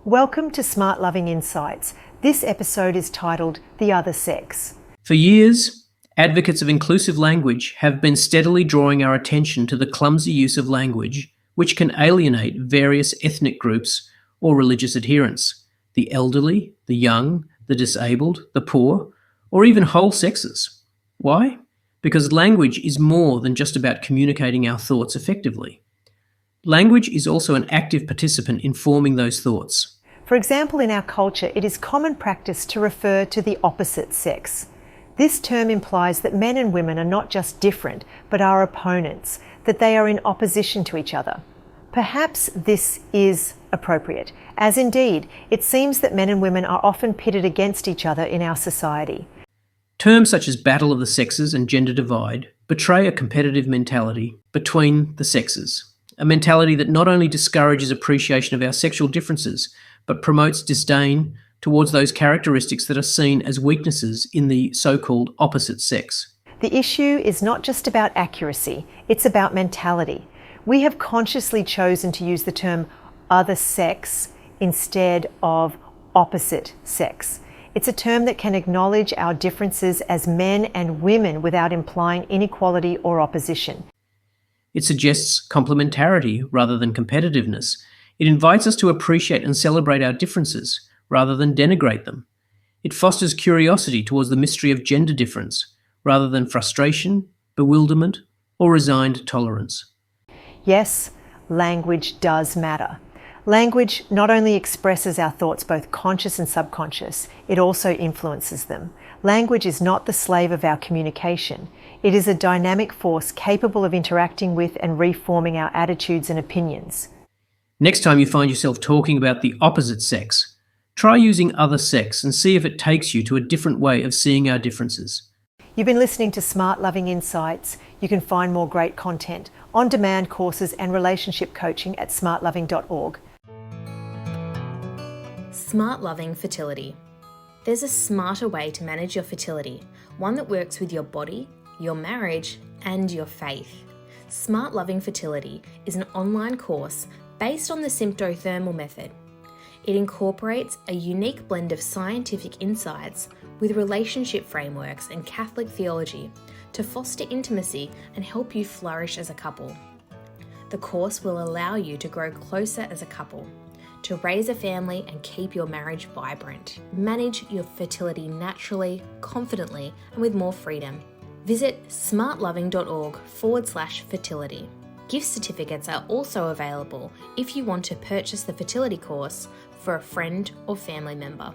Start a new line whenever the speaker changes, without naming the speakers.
Welcome to SmartLoving Insights. This episode is titled The Other Sex.
For years, advocates of inclusive language have been steadily drawing our attention to the clumsy use of language which can alienate various ethnic groups or religious adherents, the elderly, the young, the disabled, the poor, or even whole sexes. Why? Because language is more than just about communicating our thoughts effectively. Language is also an active participant in forming those thoughts.
For example, in our culture, it is common practice to refer to the opposite sex. This term implies that men and women are not just different, but are opponents, that they are in opposition to each other. Perhaps this is appropriate, as indeed, it seems that men and women are often pitted against each other in our society.
Terms such as battle of the sexes and gender divide betray a competitive mentality between the sexes, a mentality that not only discourages appreciation of our sexual differences, but promotes disdain towards those characteristics that are seen as weaknesses in the so-called opposite sex.
The issue is not just about accuracy, it's about mentality. We have consciously chosen to use the term other sex instead of opposite sex. It's a term that can acknowledge our differences as men and women without implying inequality or opposition.
It suggests complementarity rather than competitiveness. It invites us to appreciate and celebrate our differences rather than denigrate them. It fosters curiosity towards the mystery of gender difference rather than frustration, bewilderment, or resigned tolerance.
Yes, language does matter. Language not only expresses our thoughts, both conscious and subconscious, it also influences them. Language is not the slave of our communication. It is a dynamic force capable of interacting with and reforming our attitudes and opinions.
Next time you find yourself talking about the opposite sex, try using other sex and see if it takes you to a different way of seeing our differences.
You've been listening to SmartLoving Insights. You can find more great content, on-demand courses and relationship coaching at smartloving.org.
SmartLoving Fertility. There's a smarter way to manage your fertility, one that works with your body, your marriage, and your faith. SmartLoving Fertility is an online course based on the symptothermal method. It incorporates a unique blend of scientific insights with relationship frameworks and Catholic theology to foster intimacy and help you flourish as a couple. The course will allow you to grow closer as a couple, to raise a family and keep your marriage vibrant. Manage your fertility naturally, confidently, and with more freedom. Visit smartloving.org/fertility. Gift certificates are also available if you want to purchase the fertility course for a friend or family member.